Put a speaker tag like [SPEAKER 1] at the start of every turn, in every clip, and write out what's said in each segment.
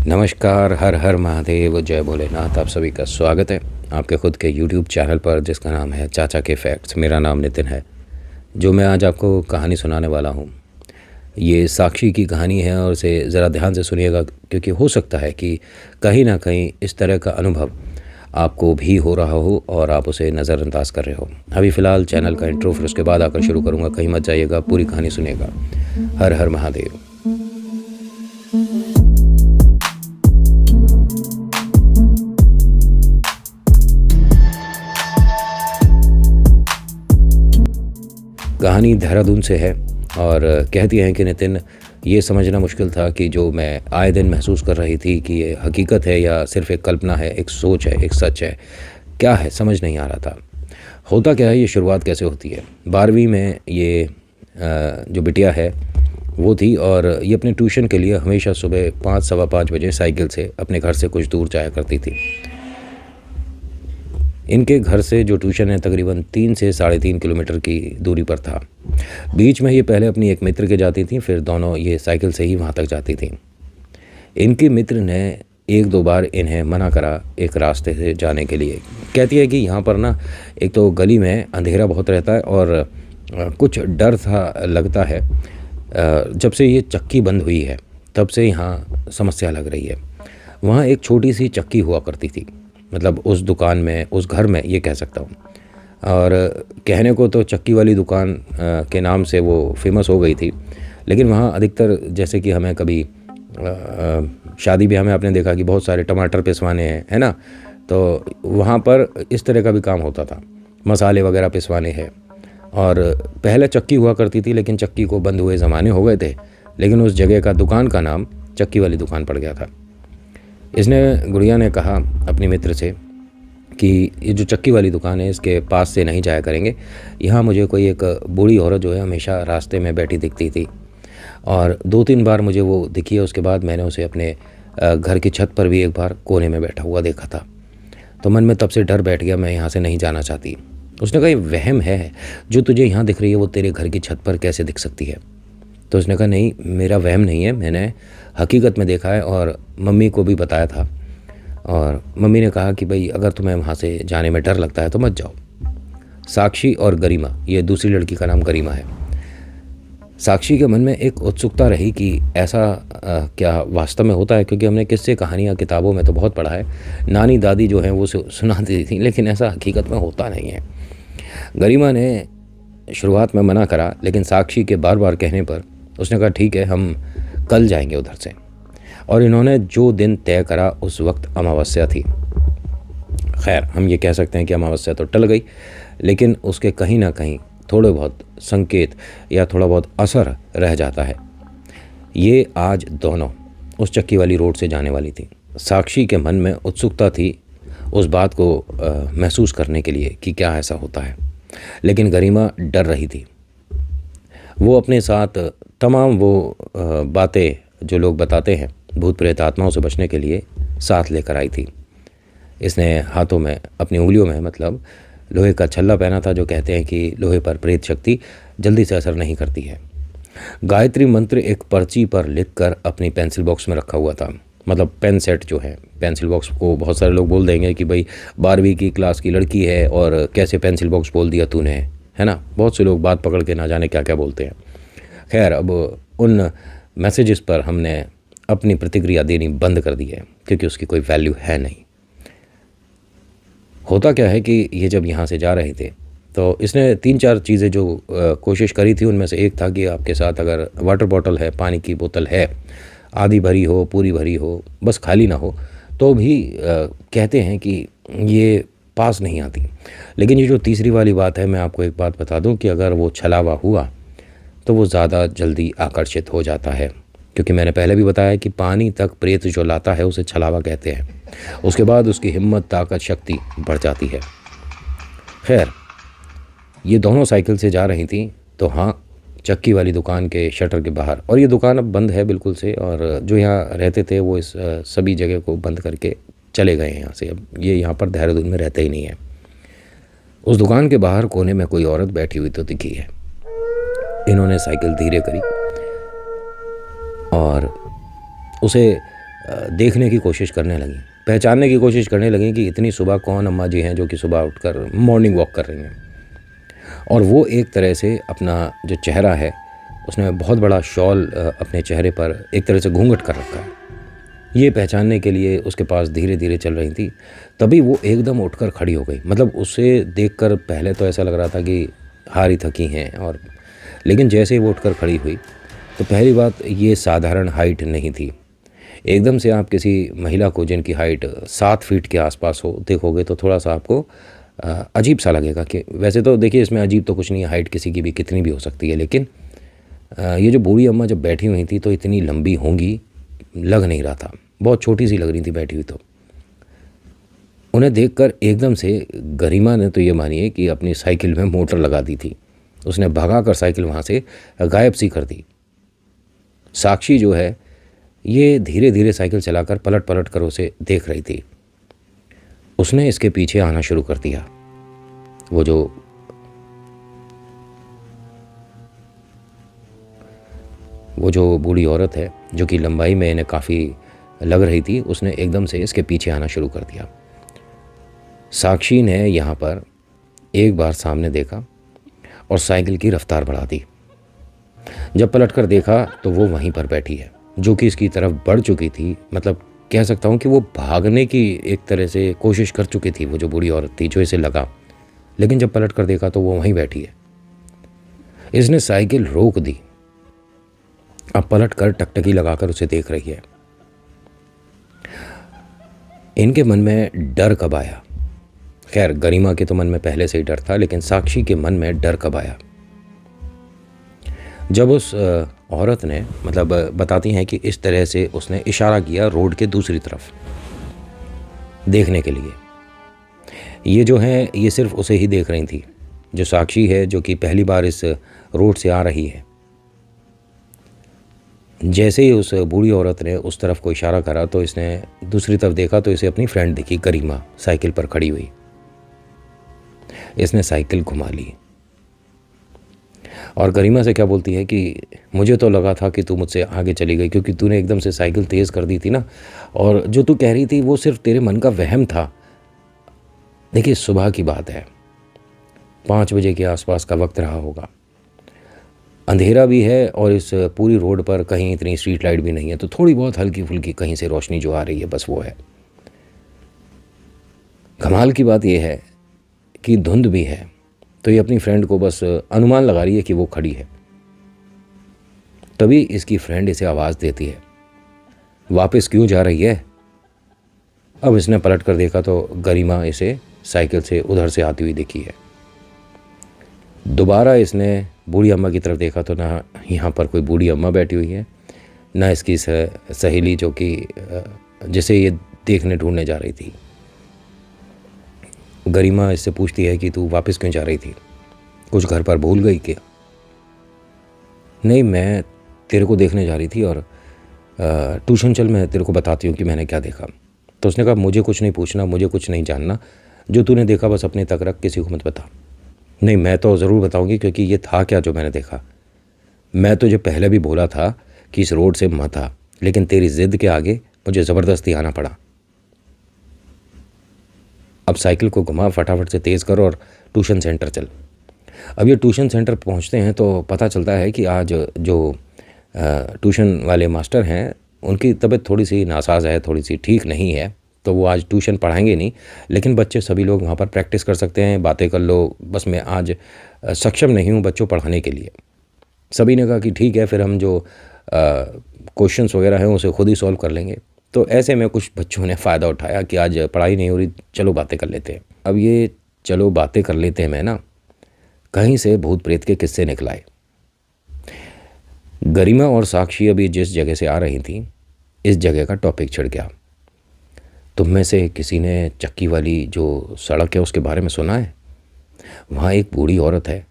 [SPEAKER 1] नमस्कार, हर हर महादेव, जय भोलेनाथ। आप सभी का स्वागत है आपके ख़ुद के YouTube चैनल पर जिसका नाम है चाचा के फैक्ट्स। मेरा नाम नितिन है। जो मैं आज आपको कहानी सुनाने वाला हूँ ये साक्षी की कहानी है और इसे ज़रा ध्यान से सुनिएगा, क्योंकि हो सकता है कि कहीं ना कहीं इस तरह का अनुभव आपको भी हो रहा हो और आप उसे नज़रअंदाज कर रहे हो। अभी फ़िलहाल चैनल का इंट्रो, फिर उसके बाद आकर शुरू करूँगा। कहीं मत जाइएगा, पूरी कहानी सुनिएगा। हर हर महादेव। कहानी देहरादून से है और कहती हैं कि नितिन, ये समझना मुश्किल था कि जो मैं आए दिन महसूस कर रही थी कि ये हकीकत है या सिर्फ एक कल्पना है, एक सोच है, एक सच है, क्या है, समझ नहीं आ रहा था। होता क्या है, ये शुरुआत कैसे होती है। 12वीं में ये जो बिटिया है वो थी और ये अपने ट्यूशन के लिए हमेशा सुबह 5 सवा 5 बजे साइकिल से अपने घर से कुछ दूर जाया करती थी। इनके घर से जो ट्यूशन है तकरीबन 3 से 3.5 किलोमीटर की दूरी पर था। बीच में ये पहले अपनी एक मित्र के जाती थी, फिर दोनों ये साइकिल से ही वहाँ तक जाती थी। इनके मित्र ने 1-2 बार इन्हें मना करा एक रास्ते से जाने के लिए। कहती है कि यहाँ पर ना एक तो गली में अंधेरा बहुत रहता है और कुछ डर सा लगता है। जब से ये चक्की बंद हुई है तब से यहाँ समस्या लग रही है। वहाँ एक छोटी सी चक्की हुआ करती थी, मतलब उस दुकान में, उस घर में, ये कह सकता हूँ। और कहने को तो चक्की वाली दुकान के नाम से वो फेमस हो गई थी, लेकिन वहाँ अधिकतर, जैसे कि हमें कभी शादी ब्याह में आपने देखा कि बहुत सारे टमाटर पिसवाने हैं, है ना, तो वहाँ पर इस तरह का भी काम होता था, मसाले वगैरह पिसवाने हैं। और पहले चक्की हुआ करती थी, लेकिन चक्की को बंद हुए ज़माने हो गए थे, लेकिन उस जगह का दुकान का नाम चक्की वाली दुकान पड़ गया था। इसने, गुड़िया ने कहा अपनी मित्र से कि ये जो चक्की वाली दुकान है इसके पास से नहीं जाया करेंगे। यहाँ मुझे कोई एक बूढ़ी औरत जो है हमेशा रास्ते में बैठी दिखती थी और 2-3 बार मुझे वो दिखी है। उसके बाद मैंने उसे अपने घर की छत पर भी एक बार कोने में बैठा हुआ देखा था। तो मन में तब से डर बैठ गया, मैं यहाँ से नहीं जाना चाहती। उसने कहा, ये वहम है, जो तुझे यहाँ दिख रही है वो तेरे घर की छत पर कैसे दिख सकती है। तो उसने कहा, नहीं, मेरा वहम नहीं है, मैंने हकीकत में देखा है और मम्मी को भी बताया था। और मम्मी ने कहा कि भाई अगर तुम्हें वहाँ से जाने में डर लगता है तो मत जाओ। साक्षी और गरिमा, ये दूसरी लड़की का नाम गरिमा है। साक्षी के मन में एक उत्सुकता रही कि ऐसा क्या वास्तव में होता है, क्योंकि हमने किस्से कहानियाँ किताबों में तो बहुत पढ़ा है, नानी दादी जो हैं वो सुनाती थी, लेकिन ऐसा हकीकत में होता नहीं है। गरिमा ने शुरुआत में मना करा, लेकिन साक्षी के बार बार कहने पर उसने कहा, ठीक है, हम कल जाएंगे उधर से। और इन्होंने जो दिन तय करा उस वक्त अमावस्या थी। खैर, हम ये कह सकते हैं कि अमावस्या तो टल गई, लेकिन उसके कहीं ना कहीं थोड़े बहुत संकेत या थोड़ा बहुत असर रह जाता है। ये आज दोनों उस चक्की वाली रोड से जाने वाली थी। साक्षी के मन में उत्सुकता थी उस बात को महसूस करने के लिए कि क्या ऐसा होता है, लेकिन गरिमा डर रही थी। वो अपने साथ तमाम वो बातें जो लोग बताते हैं भूत प्रेत आत्माओं से बचने के लिए साथ लेकर आई थी। इसने हाथों में, अपनी उंगलियों में मतलब, लोहे का छल्ला पहना था, जो कहते हैं कि लोहे पर प्रेत शक्ति जल्दी से असर नहीं करती है। गायत्री मंत्र एक पर्ची पर लिखकर अपनी पेंसिल बॉक्स में रखा हुआ था। मतलब पेन सेट जो है, पेंसिल बॉक्स को बहुत सारे लोग बोल देंगे कि भाई 12वीं की क्लास की लड़की है और कैसे पेंसिल बॉक्स बोल दिया तूने, है ना। बहुत से लोग बात पकड़ के ना जाने क्या क्या बोलते हैं। खैर, अब उन मैसेजेस पर हमने अपनी प्रतिक्रिया देनी बंद कर दी है, क्योंकि उसकी कोई वैल्यू है नहीं। होता क्या है कि ये जब यहाँ से जा रहे थे तो इसने 3-4 चीज़ें जो कोशिश करी थी, उनमें से एक था कि आपके साथ अगर वाटर बॉटल है, पानी की बोतल है, आधी भरी हो, पूरी भरी हो, बस खाली ना हो, तो भी कहते हैं कि ये पास नहीं आती। लेकिन ये जो तीसरी वाली बात है, मैं आपको एक बात बता दूं कि अगर वो छलावा हुआ तो वो ज़्यादा जल्दी आकर्षित हो जाता है, क्योंकि मैंने पहले भी बताया कि पानी तक प्रेत जो लाता है उसे छलावा कहते हैं। उसके बाद उसकी हिम्मत, ताकत, शक्ति बढ़ जाती है। खैर, ये दोनों साइकिल से जा रही थी, तो हाँ, चक्की वाली दुकान के शटर के बाहर, और ये दुकान अब बंद है बिल्कुल से, और जो यहाँ रहते थे वो इस सभी जगह को बंद करके चले गए हैं यहाँ से। अब ये यहाँ पर देहरादून में रहते ही नहीं है। उस दुकान के बाहर कोने में कोई औरत बैठी हुई तो दिखी है। इन्होंने साइकिल धीरे करी और उसे देखने की कोशिश करने लगी, पहचानने की कोशिश करने लगी कि इतनी सुबह कौन अम्मा जी हैं जो कि सुबह उठकर मॉर्निंग वॉक कर रही हैं। और वो एक तरह से अपना जो चेहरा है उसने बहुत बड़ा शॉल अपने चेहरे पर एक तरह से घूंघट कर रखा है। ये पहचानने के लिए उसके पास धीरे धीरे चल रही थी। तभी वो एकदम उठकर खड़ी हो गई। मतलब उसे देखकर पहले तो ऐसा लग रहा था कि हारी थकी हैं, और लेकिन जैसे ही वो उठकर खड़ी हुई तो पहली बात ये साधारण हाइट नहीं थी। एकदम से आप किसी महिला को जिनकी हाइट 7 फीट के आसपास हो देखोगे तो थोड़ा सा आपको अजीब सा लगेगा। कि वैसे तो देखिए इसमें अजीब तो कुछ नहीं है, हाइट किसी की भी कितनी भी हो सकती है, लेकिन ये जो बूढ़ी अम्मा जब बैठी हुई थी तो इतनी लंबी होंगी लग नहीं रहा था, बहुत छोटी सी लग रही थी बैठी हुई। तो उन्हें देखकर एकदम से गरिमा ने तो ये मानिए कि अपनी साइकिल में मोटर लगा दी थी। उसने भगाकर साइकिल वहाँ से गायब सी कर दी। साक्षी जो है ये धीरे धीरे साइकिल चलाकर पलट पलट कर उसे देख रही थी। उसने इसके पीछे आना शुरू कर दिया। वो जो बूढ़ी औरत है जो कि लंबाई में इन्हें काफ़ी लग रही थी, उसने एकदम से इसके पीछे आना शुरू कर दिया। साक्षी ने यहाँ पर एक बार सामने देखा और साइकिल की रफ्तार बढ़ा दी। जब पलटकर देखा तो वो वहीं पर बैठी है, जो कि इसकी तरफ बढ़ चुकी थी। मतलब कह सकता हूँ कि वो भागने की एक तरह से कोशिश कर चुकी थी, वो जो बूढ़ी औरत थी जो इसे लगा। लेकिन जब पलटकर देखा तो वो वहीं बैठी है। इसने साइकिल रोक दी। अब पलटकर टकटकी लगाकर उसे देख रही है। इनके मन में डर कब आया? खैर गरिमा के तो मन में पहले से ही डर था, लेकिन साक्षी के मन में डर कब आया? जब उस औरत ने, मतलब बताती हैं कि इस तरह से उसने इशारा किया रोड के दूसरी तरफ देखने के लिए। ये जो है ये सिर्फ उसे ही देख रही थी, जो साक्षी है, जो कि पहली बार इस रोड से आ रही है। जैसे ही उस बूढ़ी औरत ने उस तरफ को इशारा करा तो इसने दूसरी तरफ देखा तो इसे अपनी फ्रेंड दिखी, गरिमा, साइकिल पर खड़ी हुई। इसने साइकिल घुमा ली और गरिमा से क्या बोलती है कि मुझे तो लगा था कि तू मुझसे आगे चली गई, क्योंकि तूने एकदम से साइकिल तेज़ कर दी थी ना, और जो तू कह रही थी वो सिर्फ तेरे मन का वहम था। देखिए सुबह की बात है, 5 बजे के आसपास का वक्त रहा होगा, अंधेरा भी है और इस पूरी रोड पर कहीं इतनी स्ट्रीट लाइट भी नहीं है, तो थोड़ी बहुत हल्की फुल्की कहीं से रोशनी जो आ रही है बस वो है। कमाल की बात यह है कि धुंध भी है, तो ये अपनी फ्रेंड को बस अनुमान लगा रही है कि वो खड़ी है। तभी इसकी फ्रेंड इसे आवाज़ देती है, वापस क्यों जा रही है? अब इसने पलट कर देखा तो गरिमा इसे साइकिल से उधर से आती हुई दिखी है। दोबारा इसने बूढ़ी अम्मा की तरफ देखा तो ना यहाँ पर कोई बूढ़ी अम्मा बैठी हुई है, ना इसकी सहेली जो कि जिसे ये देखने ढूंढने जा रही थी। गरिमा इससे पूछती है कि तू वापस क्यों जा रही थी, कुछ घर पर भूल गई क्या? नहीं, मैं तेरे को देखने जा रही थी और ट्यूशन चल, मैं तेरे को बताती हूँ कि मैंने क्या देखा। तो उसने कहा मुझे कुछ नहीं पूछना, मुझे कुछ नहीं जानना, जो तूने देखा बस अपने तक रख, किसी को मत बता। नहीं, मैं तो ज़रूर बताऊंगी, क्योंकि ये था क्या जो मैंने देखा। मैं तुझे पहले भी बोला था कि इस रोड से मत आ, लेकिन तेरी ज़िद के आगे मुझे ज़बरदस्ती आना पड़ा। अब साइकिल को घुमा, फटाफट से तेज़ कर और ट्यूशन सेंटर चल। अब ये ट्यूशन सेंटर पहुंचते हैं तो पता चलता है कि आज जो ट्यूशन वाले मास्टर हैं उनकी तबीयत थोड़ी सी नासाज है, थोड़ी सी ठीक नहीं है, तो वो आज ट्यूशन पढ़ाएंगे नहीं, लेकिन बच्चे सभी लोग वहाँ पर प्रैक्टिस कर सकते हैं, बातें कर लो, बस मैं आज सक्षम नहीं हूँ बच्चों पढ़ाने के लिए। सभी ने कहा कि ठीक है, फिर हम जो क्वेश्चंस वगैरह हैं उसे खुद ही सॉल्व कर लेंगे। तो ऐसे में कुछ बच्चों ने फ़ायदा उठाया कि आज पढ़ाई नहीं हो रही, चलो बातें कर लेते हैं। अब ये चलो बातें कर लेते हैं में ना कहीं से भूत प्रेत के किस्से निकलाए। गरिमा और साक्षी अभी जिस जगह से आ रही थी, इस जगह का टॉपिक छिड़ गया। तुम में से किसी ने चक्की वाली जो सड़क है उसके बारे में सुना है? वहाँ एक बूढ़ी औरत है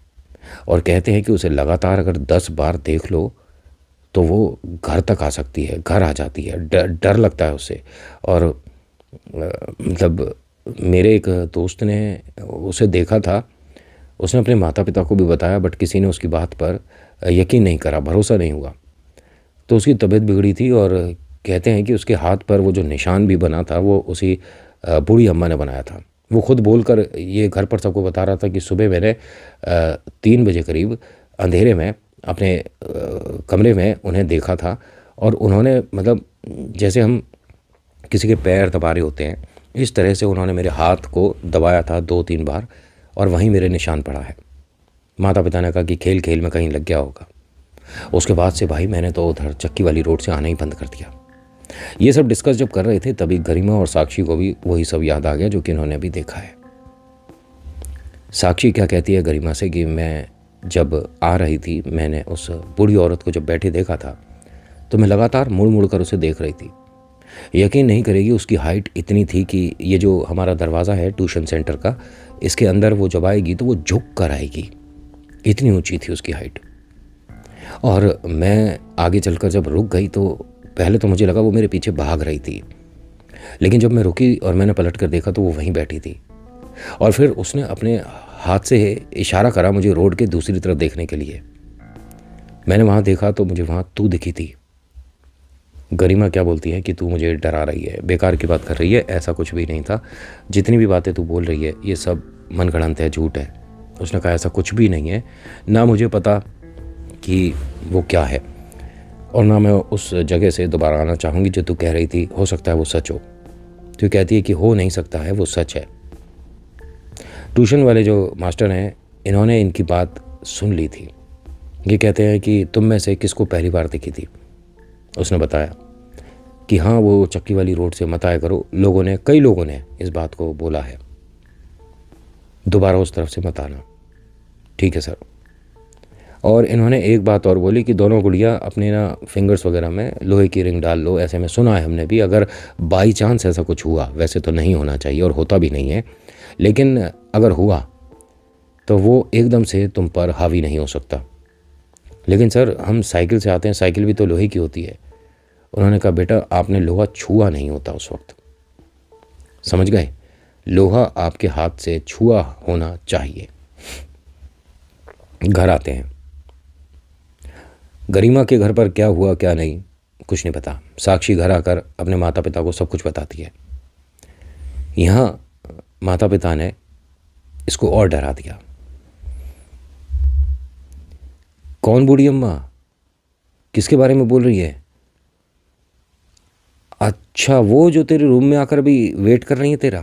[SPEAKER 1] और कहते हैं कि उसे लगातार अगर 10 बार देख लो तो वो घर तक आ सकती है, घर आ जाती है। डर लगता है उससे। और मतलब मेरे एक दोस्त ने उसे देखा था, उसने अपने माता पिता को भी बताया, बट किसी ने उसकी बात पर यकीन नहीं करा, भरोसा नहीं हुआ। तो उसकी तबीयत बिगड़ी थी और कहते हैं कि उसके हाथ पर वो जो निशान भी बना था वो उसी बूढ़ी अम्मा ने बनाया था। वो खुद बोलकर ये घर पर सबको बता रहा था कि सुबह मैंने 3 बजे करीब अंधेरे में अपने कमरे में उन्हें देखा था, और उन्होंने मतलब जैसे हम किसी के पैर दबा रहे होते हैं, इस तरह से उन्होंने मेरे हाथ को दबाया था 2-3 बार, और वहीं मेरे निशान पड़ा है। माता पिता ने कहा कि खेल खेल में कहीं लग गया होगा। उसके बाद से भाई मैंने तो उधर चक्की वाली रोड से आना ही बंद कर दिया। ये सब डिस्कस जब कर रहे थे तभी गरिमा और साक्षी को भी वही सब याद आ गया जो कि इन्होंने अभी देखा है। साक्षी क्या कहती है गरिमा से कि मैं जब आ रही थी, मैंने उस बूढ़ी औरत को जब बैठे देखा था तो मैं लगातार मुड़ मुड़ कर उसे देख रही थी। यकीन नहीं करेगी, उसकी हाइट इतनी थी कि ये जो हमारा दरवाज़ा है ट्यूशन सेंटर का, इसके अंदर वो जब आएगी तो वो झुक कर आएगी, इतनी ऊंची थी उसकी हाइट। और मैं आगे चलकर जब रुक गई तो पहले तो मुझे लगा वो मेरे पीछे भाग रही थी, लेकिन जब मैं रुकी और मैंने पलट कर देखा तो वो वहीं बैठी थी। और फिर उसने अपने हाथ से इशारा करा मुझे रोड के दूसरी तरफ देखने के लिए। मैंने वहाँ देखा तो मुझे वहाँ तू दिखी थी। गरिमा क्या बोलती है कि तू मुझे डरा रही है, बेकार की बात कर रही है, ऐसा कुछ भी नहीं था, जितनी भी बातें तू बोल रही है ये सब मनगढ़ंत है, झूठ है। उसने कहा ऐसा कुछ भी नहीं है, ना मुझे पता कि वो क्या है, और ना मैं उस जगह से दोबारा आना चाहूँगी। जो तू कह रही थी हो सकता है वो सच हो। तो कहती है कि हो नहीं सकता है, वो सच है। ट्यूशन वाले जो मास्टर हैं इन्होंने इनकी बात सुन ली थी। ये कहते हैं कि तुम में से किसको पहली बार दिखी थी। उसने बताया कि हाँ, वो चक्की वाली रोड से मत आया करो, कई लोगों ने इस बात को बोला है, दोबारा उस तरफ से मत आना। ठीक है सर। और इन्होंने एक बात और बोली कि दोनों गुड़िया अपने ना फिंगर्स वगैरह में लोहे की रिंग डाल लो, ऐसे में सुना है हमने भी, अगर बाई चांस ऐसा कुछ हुआ, वैसे तो नहीं होना चाहिए और होता भी नहीं है, लेकिन अगर हुआ तो वो एकदम से तुम पर हावी नहीं हो सकता। लेकिन सर हम साइकिल से आते हैं, साइकिल भी तो लोहे की होती है। उन्होंने कहा बेटा आपने लोहा छुआ नहीं होता उस वक्त, समझ गए, लोहा आपके हाथ से छुआ होना चाहिए। घर आते हैं। गरिमा के घर पर क्या हुआ क्या नहीं कुछ नहीं पता। साक्षी घर आकर अपने माता पिता को सब कुछ बताती है। यहाँ माता पिता ने इसको और डरा दिया। कौन बूढ़ी अम्मा, किसके बारे में बोल रही है? अच्छा वो जो तेरे रूम में आकर अभी वेट कर रही है तेरा।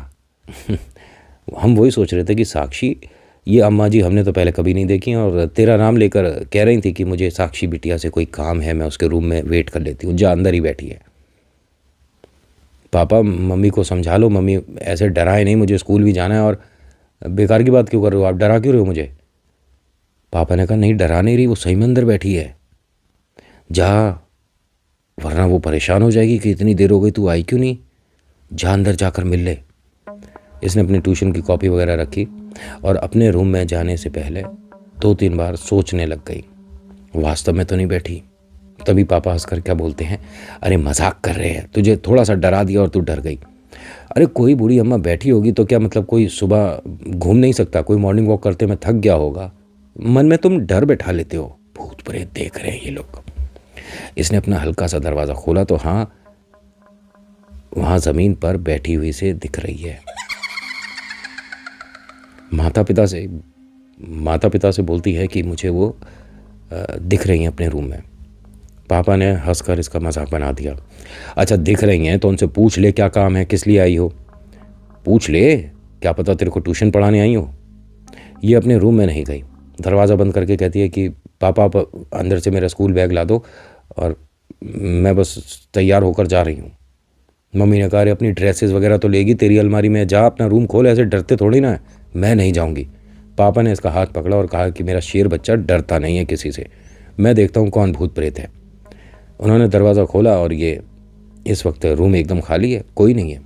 [SPEAKER 1] हम वही सोच रहे थे कि साक्षी, ये अम्मा जी हमने तो पहले कभी नहीं देखी, और तेरा नाम लेकर कह रही थी कि मुझे साक्षी बिटिया से कोई काम है, मैं उसके रूम में वेट कर लेती हूँ, जा अंदर ही बैठी है। पापा मम्मी को समझा लो, मम्मी ऐसे डराए नहीं, मुझे स्कूल भी जाना है, और बेकार की बात क्यों कर रहे हो आप, डरा क्यों रहे हो मुझे? पापा ने कहा नहीं डरा नहीं रही, वो सही में अंदर बैठी है, जा, वरना वो परेशान हो जाएगी कि इतनी देर हो गई तू आई क्यों नहीं, जा अंदर जाकर मिल ले। इसने अपनी ट्यूशन की कॉपी वगैरह रखी और अपने रूम में जाने से पहले 2-3 बार सोचने लग गई, वास्तव में तो नहीं बैठी। तभी पापा हंसकर क्या बोलते हैं, अरे मजाक कर रहे हैं, तुझे थोड़ा सा डरा दिया और तू डर गई। अरे कोई बूढ़ी अम्मा बैठी होगी तो क्या मतलब, कोई सुबह घूम नहीं सकता, कोई मॉर्निंग वॉक करते में थक गया होगा, मन में तुम डर बैठा लेते हो, भूत प्रेत देख रहे हैं ये लोग। इसने अपना हल्का सा दरवाज़ा खोला तो हाँ, वहाँ ज़मीन पर बैठी हुई से दिख रही है। माता पिता से बोलती है कि मुझे वो दिख रही हैं अपने रूम में। पापा ने हंसकर इसका मजाक बना दिया। अच्छा दिख रही हैं तो उनसे पूछ ले क्या काम है, किस लिए आई हो, पूछ ले, क्या पता तेरे को ट्यूशन पढ़ाने आई हो। ये अपने रूम में नहीं गई, दरवाज़ा बंद करके कहती है कि पापा आप अंदर से मेरा स्कूल बैग ला दो और मैं बस तैयार होकर जा रही हूँ। मम्मी ने कहा अरे अपनी ड्रेसेस वगैरह तो लेगी, तेरी अलमारी में, जा अपना रूम खोल, ऐसे डरते थोड़ी ना है। मैं नहीं जाऊँगी। पापा ने इसका हाथ पकड़ा और कहा कि मेरा शेर बच्चा डरता नहीं है किसी से, मैं देखता हूँ कौन भूत प्रेत है। उन्होंने दरवाज़ा खोला और ये इस वक्त रूम एकदम खाली है, कोई नहीं है।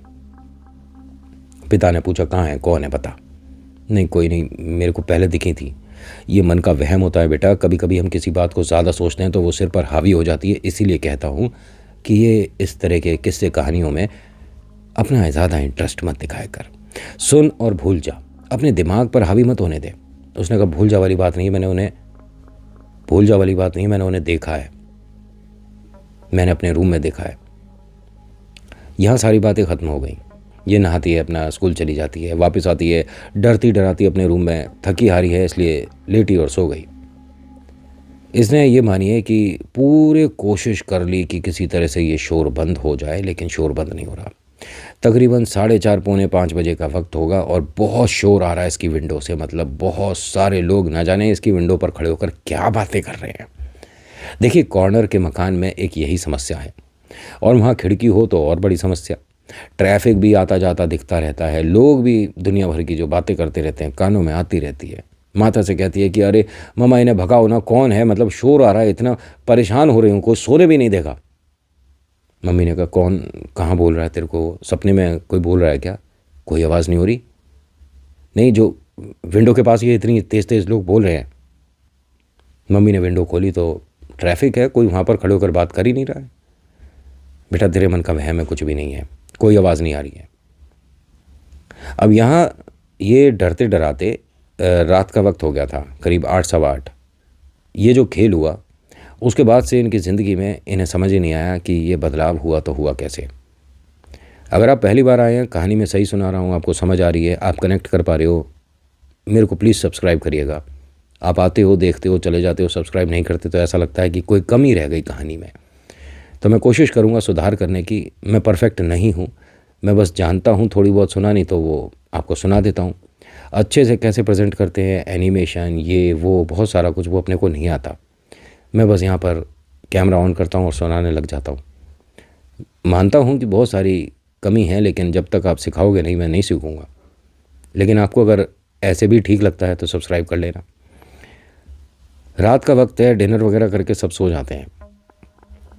[SPEAKER 1] पिता ने पूछा कहाँ है, कौन है बता। नहीं कोई नहीं, मेरे को पहले दिखी थी। ये मन का वहम होता है बेटा, कभी कभी हम किसी बात को ज़्यादा सोचते हैं तो वो सिर पर हावी हो जाती है। इसीलिए कहता हूँ कि ये इस तरह के किस्से कहानियों में अपना ज़्यादा इंटरेस्ट मत दिखाया कर, सुन और भूल जा, अपने दिमाग पर हावी मत होने दे। उसने कहा भूल जा वाली बात नहीं, मैंने उन्हें देखा है, मैंने अपने रूम में देखा है। यहाँ सारी बातें ख़त्म हो गई। ये नहाती है, अपना स्कूल चली जाती है, वापस आती है, डरती डराती अपने रूम में, थकी हारी है इसलिए लेटी और सो गई। इसने ये मानिए कि पूरे कोशिश कर ली कि किसी तरह से ये शोर बंद हो जाए, लेकिन शोर बंद नहीं हो रहा। तकरीबन 4:30 पौने 5 बजे का वक्त होगा और बहुत शोर आ रहा है इसकी विंडो से। मतलब बहुत सारे लोग ना जाने इसकी विंडो पर खड़े होकर क्या बातें कर रहे हैं। देखिए, कॉर्नर के मकान में एक यही समस्या है, और वहाँ खिड़की हो तो और बड़ी समस्या। ट्रैफिक भी आता जाता दिखता रहता है, लोग भी दुनिया भर की जो बातें करते रहते हैं कानों में आती रहती है। माता से कहती है कि अरे मम्मा, इन्हें भगाओ ना, कौन है, मतलब शोर आ रहा है, इतना परेशान हो रही हूँ, कोई सोने भी नहीं देगा। मम्मी ने कहा कौन, कहाँ बोल रहा है, तेरे को सपने में कोई बोल रहा है क्या? कोई आवाज़ नहीं हो रही? नहीं, जो विंडो के पास ये इतनी तेज़ तेज़ लोग बोल रहे हैं। मम्मी ने विंडो खोली तो ट्रैफिक है, कोई वहाँ पर खड़े होकर बात कर ही नहीं रहा है। बेटा, तेरे मन का वहम है, कुछ भी नहीं है, कोई आवाज़ नहीं आ रही है। अब यहाँ ये डरते डराते रात का वक्त हो गया था, करीब 8 सवा 8। ये जो खेल हुआ उसके बाद से इनकी ज़िंदगी में इन्हें समझ ही नहीं आया कि ये बदलाव हुआ तो हुआ कैसे। अगर आप पहली बार आए हैं, कहानी में सही सुना रहा हूँ, आपको समझ आ रही है, आप कनेक्ट कर पा रहे हो, मेरे को प्लीज़ सब्सक्राइब करिएगा। आप आते हो, देखते हो, चले जाते हो, सब्सक्राइब नहीं करते तो ऐसा लगता है कि कोई कमी रह गई कहानी में। तो मैं कोशिश करूँगा सुधार करने की। मैं परफेक्ट नहीं हूँ, मैं बस जानता हूँ थोड़ी बहुत सुनानी, तो वो आपको सुना देता हूँ। अच्छे से कैसे प्रेजेंट करते हैं, एनिमेशन, ये वो बहुत सारा कुछ, वो अपने को नहीं आता। मैं बस यहाँ पर कैमरा ऑन करता हूँ और सुनाने लग जाता हूँ। मानता हूँ कि बहुत सारी कमी है, लेकिन जब तक आप सिखाओगे नहीं, मैं नहीं सीखूँगा। लेकिन आपको अगर ऐसे भी ठीक लगता है तो सब्सक्राइब कर लेना। रात का वक्त है, डिनर वगैरह करके सब सो जाते हैं।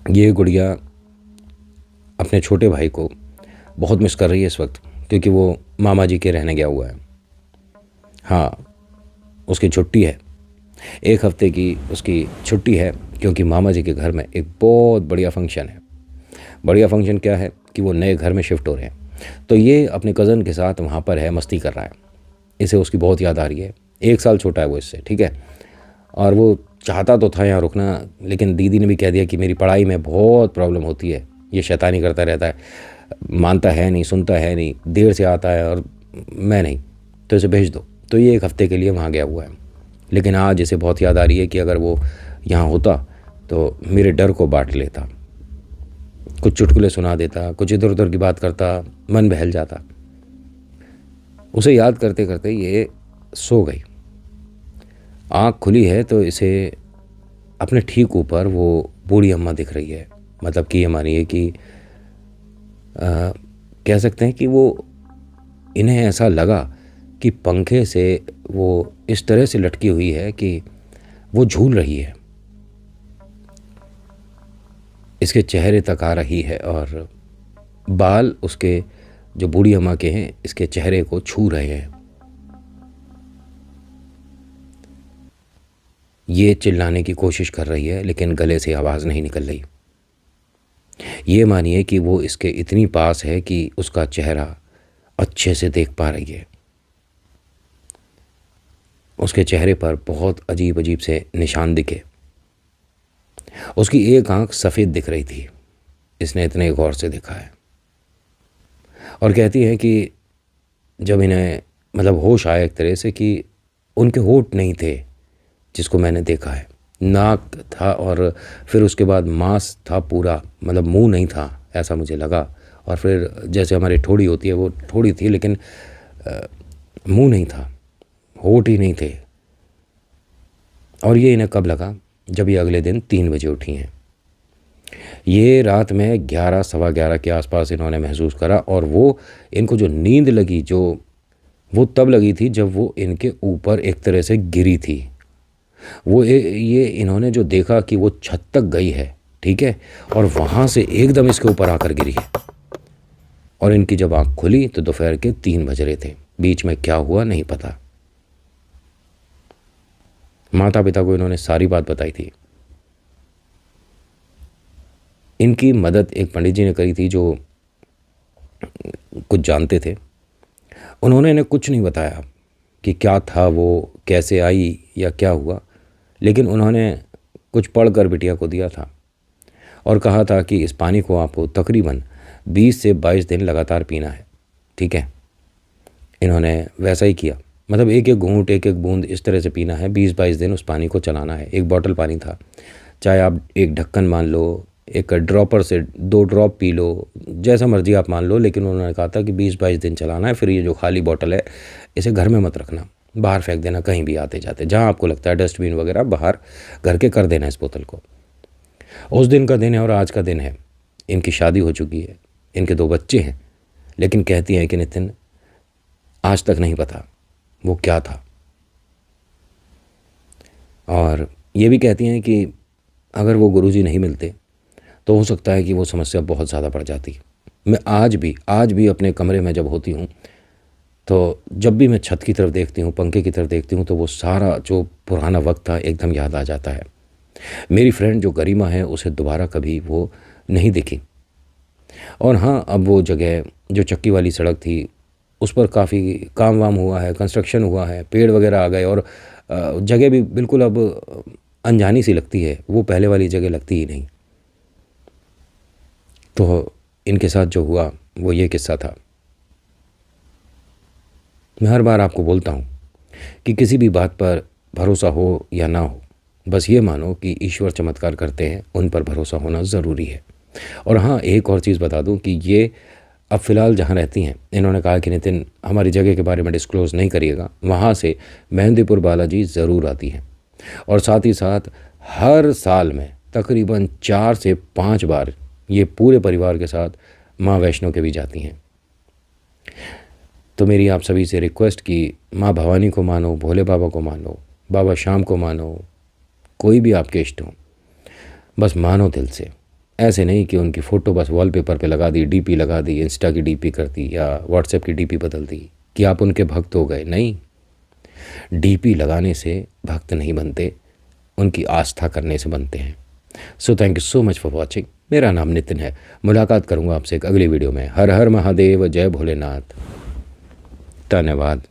[SPEAKER 1] ये गुड़िया अपने छोटे भाई को बहुत मिस कर रही है इस वक्त, क्योंकि वो मामा जी के रहने गया हुआ है। हाँ, उसकी छुट्टी है, 1 हफ्ते की उसकी छुट्टी है, क्योंकि मामा जी के घर में एक बहुत बढ़िया फंक्शन है। बढ़िया फंक्शन क्या है कि वो नए घर में शिफ्ट हो रहे हैं। तो ये अपने कज़न के साथ वहाँ पर है, मस्ती कर रहा है। इसे उसकी बहुत याद आ रही है। 1 साल छोटा है वो इससे, ठीक है। और वो चाहता तो था यहाँ रुकना, लेकिन दीदी ने भी कह दिया कि मेरी पढ़ाई में बहुत प्रॉब्लम होती है, ये शैतानी करता रहता है, मानता है नहीं, सुनता है नहीं, देर से आता है और मैं नहीं, तो इसे भेज दो। तो ये 1 हफ्ते के लिए वहाँ गया हुआ है। लेकिन आज इसे बहुत याद आ रही है कि अगर वो यहाँ होता तो मेरे डर को बांट लेता, कुछ चुटकुले सुना देता, कुछ इधर उधर की बात करता, मन बहल जाता। उसे याद करते करते ये सो गई। आँख खुली है तो इसे अपने ठीक ऊपर वो बूढ़ी अम्मा दिख रही है। मतलब कि ये मानिए कि कह सकते हैं कि वो, इन्हें ऐसा लगा कि पंखे से वो इस तरह से लटकी हुई है कि वो झूल रही है, इसके चेहरे तक आ रही है, और बाल उसके जो बूढ़ी अम्मा के हैं इसके चेहरे को छू रहे हैं। ये चिल्लाने की कोशिश कर रही है, लेकिन गले से आवाज़ नहीं निकल रही। ये मानिए कि वो इसके इतनी पास है कि उसका चेहरा अच्छे से देख पा रही है। उसके चेहरे पर बहुत अजीब अजीब से निशान दिखे। उसकी एक आंख सफ़ेद दिख रही थी, इसने इतने गौर से देखा है। और कहती है कि जब इन्हें मतलब होश आया एक तरह से कि उनके होंठ नहीं थे जिसको मैंने देखा है, नाक था और फिर उसके बाद मांस था पूरा, मतलब मुंह नहीं था ऐसा मुझे लगा। और फिर जैसे हमारी ठोड़ी होती है वो ठोड़ी थी, लेकिन मुंह नहीं था, होंठ ही नहीं थे। और ये इन्हें कब लगा? जब ये अगले दिन 3 बजे उठी हैं। ये रात में 11 सवा 11 के आसपास इन्होंने महसूस करा, और वो इनको जो नींद लगी जो वो तब लगी थी जब वो इनके ऊपर एक तरह से गिरी थी। वो ये इन्होंने जो देखा कि वो छत तक गई है, ठीक है, और वहाँ से एकदम इसके ऊपर आकर गिरी है। और इनकी जब आँख खुली तो दोपहर के 3 बज रहे थे। बीच में क्या हुआ नहीं पता। माता पिता को इन्होंने सारी बात बताई थी। इनकी मदद एक पंडित जी ने करी थी जो कुछ जानते थे। उन्होंने इन्हें कुछ नहीं बताया कि क्या था वो, कैसे आई या क्या हुआ, लेकिन उन्होंने कुछ पढ़कर बिटिया को दिया था और कहा था कि इस पानी को आपको तकरीबन 20 से 22 दिन लगातार पीना है। ठीक है, इन्होंने वैसा ही किया, मतलब एक एक घूंट एक एक बूंद इस तरह से पीना है, 20-22 दिन उस पानी को चलाना है। एक बॉटल पानी था, चाहे आप एक ढक्कन मान लो, एक ड्रॉपर से 2 ड्रॉप पी लो, जैसा मर्जी आप मान लो, लेकिन उन्होंने कहा था कि 20-22 दिन चलाना है। फिर ये जो खाली बॉटल है इसे घर में मत रखना, बाहर फेंक देना, कहीं भी आते जाते जहाँ आपको लगता है डस्टबिन वगैरह बाहर घर के कर देना इस बोतल को। उस दिन का दिन है और आज का दिन है। इनकी शादी हो चुकी है, इनके 2 बच्चे हैं, लेकिन कहती हैं कि नितिन आज तक नहीं पता वो क्या था। और ये भी कहती हैं कि अगर वो गुरुजी नहीं मिलते तो हो सकता है कि वो समस्या बहुत ज़्यादा बढ़ जाती। मैं आज भी अपने कमरे में जब होती हूँ तो जब भी मैं छत की तरफ देखती हूँ, पंखे की तरफ देखती हूँ, तो वो सारा जो पुराना वक्त था एकदम याद आ जाता है। मेरी फ्रेंड जो गरिमा है उसे दोबारा कभी वो नहीं दिखी। और हाँ, अब वो जगह जो चक्की वाली सड़क थी उस पर काफ़ी काम वाम हुआ है, कंस्ट्रक्शन हुआ है, पेड़ वगैरह आ गए और जगह भी बिल्कुल अब अनजानी सी लगती है, वो पहले वाली जगह लगती ही नहीं। तो इनके साथ जो हुआ वो ये किस्सा था। मैं हर बार आपको बोलता हूँ कि किसी भी बात पर भरोसा हो या ना हो, बस ये मानो कि ईश्वर चमत्कार करते हैं, उन पर भरोसा होना ज़रूरी है। और हाँ, एक और चीज़ बता दूँ कि ये अब फ़िलहाल जहाँ रहती हैं, इन्होंने कहा कि नितिन हमारी जगह के बारे में डिस्क्लोज़ नहीं करिएगा, वहाँ से मेहंदीपुर बालाजी ज़रूर आती हैं। और साथ ही साथ हर साल में तकरीबन 4 से 5 बार ये पूरे परिवार के साथ माँ वैष्णो के भी जाती हैं। तो मेरी आप सभी से रिक्वेस्ट कि माँ भवानी को मानो, भोले बाबा को मानो, बाबा श्याम को मानो, कोई भी आपके इष्ट हो, बस मानो दिल से। ऐसे नहीं कि उनकी फ़ोटो बस वॉलपेपर पे लगा दी, डीपी लगा दी, इंस्टा की डीपी कर दी या व्हाट्सएप की डीपी बदल दी कि आप उनके भक्त हो गए। नहीं, डीपी लगाने से भक्त नहीं बनते, उनकी आस्था करने से बनते हैं। So thank you so much for watching. मेरा नाम नितिन है। मुलाकात करूँगा आपसे एक अगली वीडियो में। हर हर महादेव, जय भोलेनाथ। धन्यवाद।